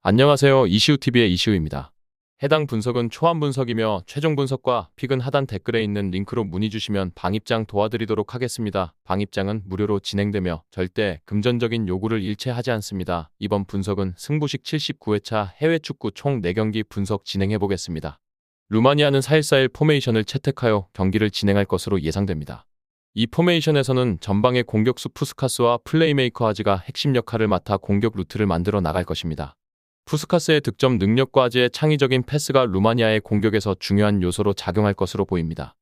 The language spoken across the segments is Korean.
안녕하세요. 이시우TV의 이시우입니다. 해당 분석은 초안 분석이며 최종 분석과 픽은 하단 댓글에 있는 링크로 문의 주시면 방입장 도와드리도록 하겠습니다. 방입장은 무료로 진행되며 절대 금전적인 요구를 일체 하지 않습니다. 이번 분석은 승부식 79회차 해외 축구 총 4경기 분석 진행해 보겠습니다. 루마니아는 4-1-4-1 포메이션을 채택하여 경기를 진행할 것으로 예상됩니다. 이 포메이션에서는 전방의 공격수 푸스카스와 플레이메이커 아지가 핵심 역할을 맡아 공격 루트를 만들어 나갈 것입니다. 푸스카스의 득점 능력과 아지의 창의적인 패스가 루마니아의 공격에서 중요한 요소로 작용할 것으로 보입니다.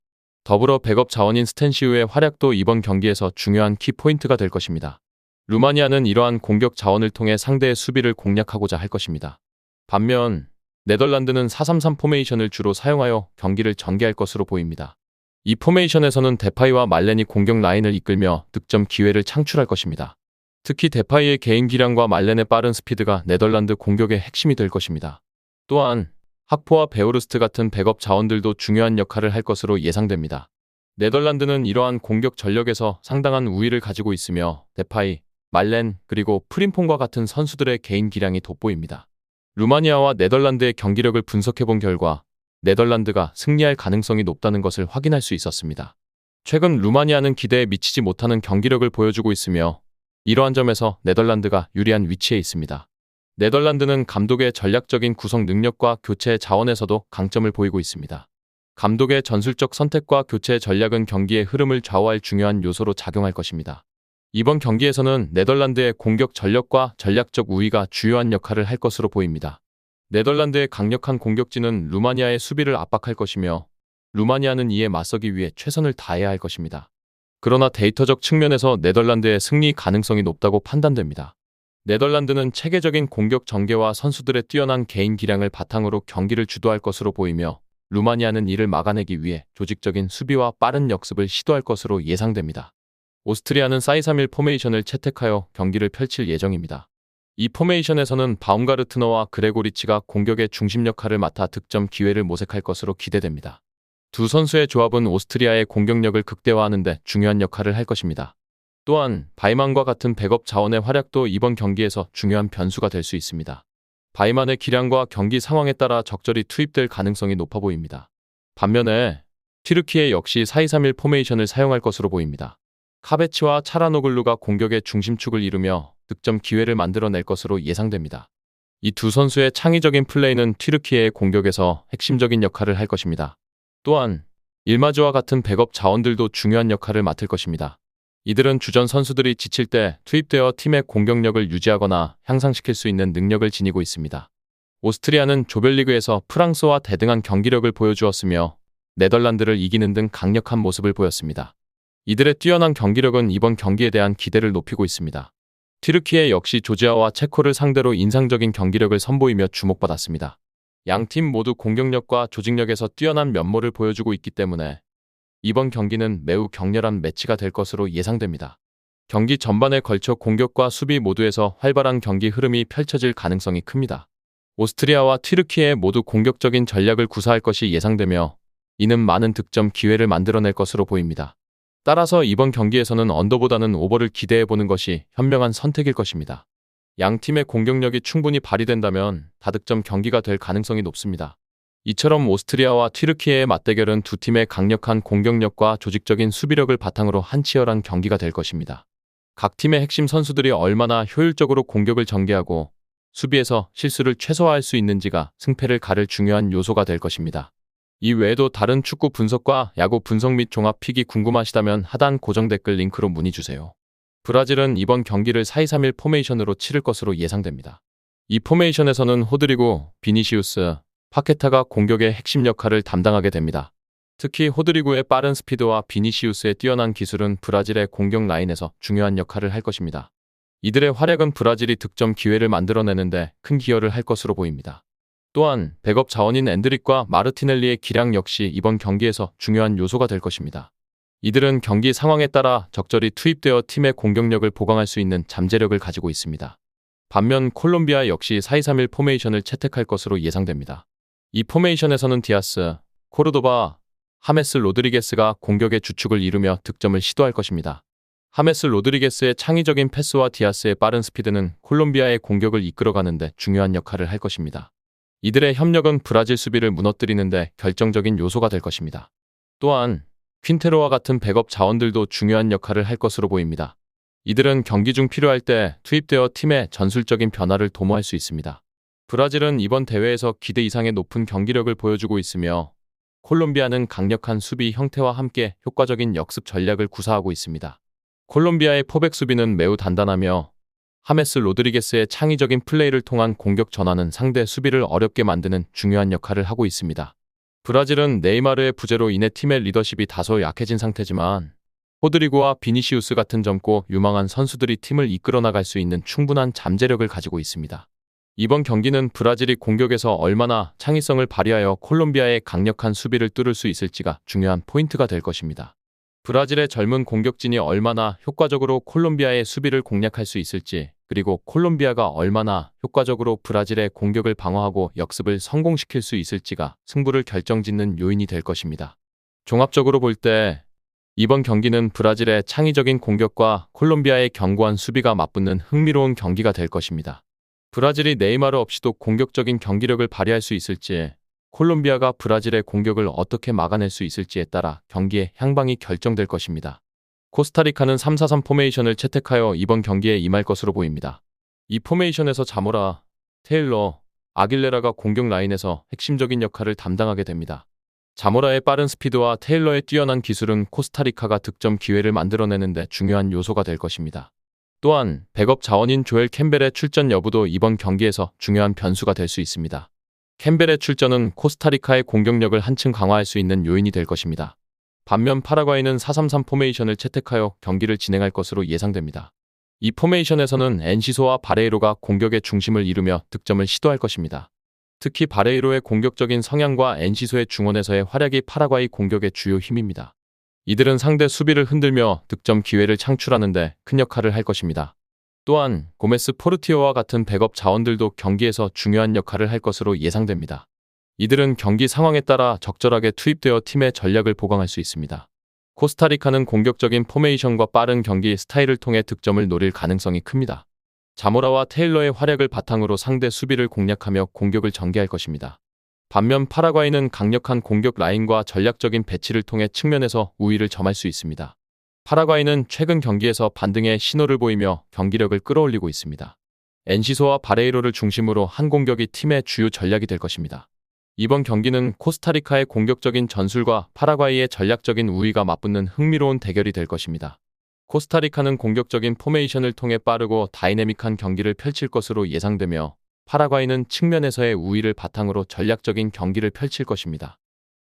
더불어 백업 자원인 스탠시우의 활약도 이번 경기에서 중요한 키포인트가 될 것입니다. 루마니아는 이러한 공격 자원을 통해 상대의 수비를 공략하고자 할 것입니다. 반면 네덜란드는 4-3-3 포메이션을 주로 사용하여 경기를 전개할 것으로 보입니다. 이 포메이션에서는 데파이와 말렌이 공격 라인을 이끌며 득점 기회를 창출할 것입니다. 특히 데파이의 개인 기량과 말렌의 빠른 스피드가 네덜란드 공격의 핵심이 될 것입니다. 또한 학포와 베오르스트 같은 백업 자원들도 중요한 역할을 할 것으로 예상됩니다. 네덜란드는 이러한 공격 전력에서 상당한 우위를 가지고 있으며 데파이, 말렌, 그리고 프림퐁과 같은 선수들의 개인 기량이 돋보입니다. 루마니아와 네덜란드의 경기력을 분석해본 결과 네덜란드가 승리할 가능성이 높다는 것을 확인할 수 있었습니다. 최근 루마니아는 기대에 미치지 못하는 경기력을 보여주고 있으며 이러한 점에서 네덜란드가 유리한 위치에 있습니다. 네덜란드는 감독의 전략적인 구성 능력과 교체 자원에서도 강점을 보이고 있습니다. 감독의 전술적 선택과 교체 전략은 경기의 흐름을 좌우할 중요한 요소로 작용할 것입니다. 이번 경기에서는 네덜란드의 공격 전력과 전략적 우위가 주요한 역할을 할 것으로 보입니다. 네덜란드의 강력한 공격진은 루마니아의 수비를 압박할 것이며 루마니아는 이에 맞서기 위해 최선을 다해야 할 것입니다. 그러나 데이터적 측면에서 네덜란드의 승리 가능성이 높다고 판단됩니다. 네덜란드는 체계적인 공격 전개와 선수들의 뛰어난 개인 기량을 바탕으로 경기를 주도할 것으로 보이며 루마니아는 이를 막아내기 위해 조직적인 수비와 빠른 역습을 시도할 것으로 예상됩니다. 오스트리아는 4-2-3-1 포메이션을 채택하여 경기를 펼칠 예정입니다. 이 포메이션에서는 바움가르트너와 그레고리치가 공격의 중심 역할을 맡아 득점 기회를 모색할 것으로 기대됩니다. 두 선수의 조합은 오스트리아의 공격력을 극대화하는 데 중요한 역할을 할 것입니다. 또한 바이만과 같은 백업 자원의 활약도 이번 경기에서 중요한 변수가 될 수 있습니다. 바이만의 기량과 경기 상황에 따라 적절히 투입될 가능성이 높아 보입니다. 반면에 튀르키예 역시 4-2-3-1 포메이션을 사용할 것으로 보입니다. 카베치와 차라노글루가 공격의 중심축을 이루며 득점 기회를 만들어낼 것으로 예상됩니다. 이 두 선수의 창의적인 플레이는 튀르키예의 공격에서 핵심적인 역할을 할 것입니다. 또한 일마주와 같은 백업 자원들도 중요한 역할을 맡을 것입니다. 이들은 주전 선수들이 지칠 때 투입되어 팀의 공격력을 유지하거나 향상시킬 수 있는 능력을 지니고 있습니다. 오스트리아는 조별리그에서 프랑스와 대등한 경기력을 보여주었으며 네덜란드를 이기는 등 강력한 모습을 보였습니다. 이들의 뛰어난 경기력은 이번 경기에 대한 기대를 높이고 있습니다. 튀르키예 역시 조지아와 체코를 상대로 인상적인 경기력을 선보이며 주목받았습니다. 양팀 모두 공격력과 조직력에서 뛰어난 면모를 보여주고 있기 때문에 이번 경기는 매우 격렬한 매치가 될 것으로 예상됩니다. 경기 전반에 걸쳐 공격과 수비 모두에서 활발한 경기 흐름이 펼쳐질 가능성이 큽니다. 오스트리아와 튀르키예 모두 공격적인 전략을 구사할 것이 예상되며 이는 많은 득점 기회를 만들어낼 것으로 보입니다. 따라서 이번 경기에서는 언더보다는 오버를 기대해보는 것이 현명한 선택일 것입니다. 양 팀의 공격력이 충분히 발휘된다면 다득점 경기가 될 가능성이 높습니다. 이처럼 오스트리아와 튀르키예의 맞대결은 두 팀의 강력한 공격력과 조직적인 수비력을 바탕으로 한 치열한 경기가 될 것입니다. 각 팀의 핵심 선수들이 얼마나 효율적으로 공격을 전개하고 수비에서 실수를 최소화할 수 있는지가 승패를 가를 중요한 요소가 될 것입니다. 이 외에도 다른 축구 분석과 야구 분석 및 종합 픽이 궁금하시다면 하단 고정 댓글 링크로 문의 주세요. 브라질은 이번 경기를 4-2-3-1 포메이션으로 치를 것으로 예상됩니다. 이 포메이션에서는 호드리고, 비니시우스, 파케타가 공격의 핵심 역할을 담당하게 됩니다. 특히 호드리고의 빠른 스피드와 비니시우스의 뛰어난 기술은 브라질의 공격 라인에서 중요한 역할을 할 것입니다. 이들의 활약은 브라질이 득점 기회를 만들어내는데 큰 기여를 할 것으로 보입니다. 또한 백업 자원인 엔드릭과 마르티넬리의 기량 역시 이번 경기에서 중요한 요소가 될 것입니다. 이들은 경기 상황에 따라 적절히 투입되어 팀의 공격력을 보강할 수 있는 잠재력을 가지고 있습니다. 반면 콜롬비아 역시 4-2-3-1 포메이션을 채택할 것으로 예상됩니다. 이 포메이션에서는 디아스, 코르도바, 하메스 로드리게스가 공격의 주축을 이루며 득점을 시도할 것입니다. 하메스 로드리게스의 창의적인 패스와 디아스의 빠른 스피드는 콜롬비아의 공격을 이끌어가는데 중요한 역할을 할 것입니다. 이들의 협력은 브라질 수비를 무너뜨리는데 결정적인 요소가 될 것입니다. 또한 퀸테로와 같은 백업 자원들도 중요한 역할을 할 것으로 보입니다. 이들은 경기 중 필요할 때 투입되어 팀의 전술적인 변화를 도모할 수 있습니다. 브라질은 이번 대회에서 기대 이상의 높은 경기력을 보여주고 있으며 콜롬비아는 강력한 수비 형태와 함께 효과적인 역습 전략을 구사하고 있습니다. 콜롬비아의 포백 수비는 매우 단단하며 하메스 로드리게스의 창의적인 플레이를 통한 공격 전환은 상대 수비를 어렵게 만드는 중요한 역할을 하고 있습니다. 브라질은 네이마르의 부재로 인해 팀의 리더십이 다소 약해진 상태지만 호드리고와 비니시우스 같은 젊고 유망한 선수들이 팀을 이끌어 나갈 수 있는 충분한 잠재력을 가지고 있습니다. 이번 경기는 브라질이 공격에서 얼마나 창의성을 발휘하여 콜롬비아의 강력한 수비를 뚫을 수 있을지가 중요한 포인트가 될 것입니다. 브라질의 젊은 공격진이 얼마나 효과적으로 콜롬비아의 수비를 공략할 수 있을지, 그리고 콜롬비아가 얼마나 효과적으로 브라질의 공격을 방어하고 역습을 성공시킬 수 있을지가 승부를 결정짓는 요인이 될 것입니다. 종합적으로 볼 때 이번 경기는 브라질의 창의적인 공격과 콜롬비아의 견고한 수비가 맞붙는 흥미로운 경기가 될 것입니다. 브라질이 네이마르 없이도 공격적인 경기력을 발휘할 수 있을지, 콜롬비아가 브라질의 공격을 어떻게 막아낼 수 있을지에 따라 경기의 향방이 결정될 것입니다. 코스타리카는 3-4-3 포메이션을 채택하여 이번 경기에 임할 것으로 보입니다. 이 포메이션에서 자모라, 테일러, 아길레라가 공격 라인에서 핵심적인 역할을 담당하게 됩니다. 자모라의 빠른 스피드와 테일러의 뛰어난 기술은 코스타리카가 득점 기회를 만들어내는 데 중요한 요소가 될 것입니다. 또한 백업 자원인 조엘 캠벨의 출전 여부도 이번 경기에서 중요한 변수가 될 수 있습니다. 캠벨의 출전은 코스타리카의 공격력을 한층 강화할 수 있는 요인이 될 것입니다. 반면 파라과이는 4-3-3 포메이션을 채택하여 경기를 진행할 것으로 예상됩니다. 이 포메이션에서는 엔시소와 바레이로가 공격의 중심을 이루며 득점을 시도할 것입니다. 특히 바레이로의 공격적인 성향과 엔시소의 중원에서의 활약이 파라과이 공격의 주요 힘입니다. 이들은 상대 수비를 흔들며 득점 기회를 창출하는 데 큰 역할을 할 것입니다. 또한 고메스 포르티오와 같은 백업 자원들도 경기에서 중요한 역할을 할 것으로 예상됩니다. 이들은 경기 상황에 따라 적절하게 투입되어 팀의 전략을 보강할 수 있습니다. 코스타리카는 공격적인 포메이션과 빠른 경기 스타일을 통해 득점을 노릴 가능성이 큽니다. 자모라와 테일러의 활약을 바탕으로 상대 수비를 공략하며 공격을 전개할 것입니다. 반면 파라과이는 강력한 공격 라인과 전략적인 배치를 통해 측면에서 우위를 점할 수 있습니다. 파라과이는 최근 경기에서 반등의 신호를 보이며 경기력을 끌어올리고 있습니다. 엔시소와 바레이로를 중심으로 한 공격이 팀의 주요 전략이 될 것입니다. 이번 경기는 코스타리카의 공격적인 전술과 파라과이의 전략적인 우위가 맞붙는 흥미로운 대결이 될 것입니다. 코스타리카는 공격적인 포메이션을 통해 빠르고 다이내믹한 경기를 펼칠 것으로 예상되며 파라과이는 측면에서의 우위를 바탕으로 전략적인 경기를 펼칠 것입니다.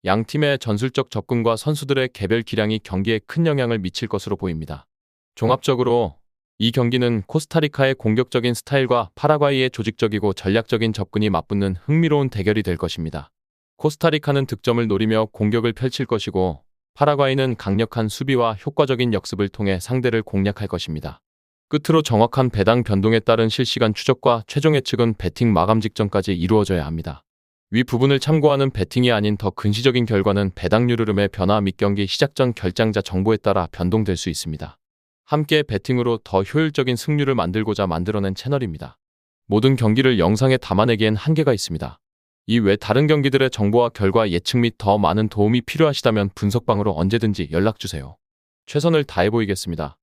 양 팀의 전술적 접근과 선수들의 개별 기량이 경기에 큰 영향을 미칠 것으로 보입니다. 종합적으로 이 경기는 코스타리카의 공격적인 스타일과 파라과이의 조직적이고 전략적인 접근이 맞붙는 흥미로운 대결이 될 것입니다. 코스타리카는 득점을 노리며 공격을 펼칠 것이고 파라과이는 강력한 수비와 효과적인 역습을 통해 상대를 공략할 것입니다. 끝으로 정확한 배당 변동에 따른 실시간 추적과 최종 예측은 배팅 마감 직전까지 이루어져야 합니다. 위 부분을 참고하는 배팅이 아닌 더 근시적인 결과는 배당률 흐름의 변화 및 경기 시작 전 결장자 정보에 따라 변동될 수 있습니다. 함께 배팅으로 더 효율적인 승률을 만들고자 만들어낸 채널입니다. 모든 경기를 영상에 담아내기엔 한계가 있습니다. 이 외 다른 경기들의 정보와 결과 예측 및 더 많은 도움이 필요하시다면 분석방으로 언제든지 연락주세요. 최선을 다해 보이겠습니다.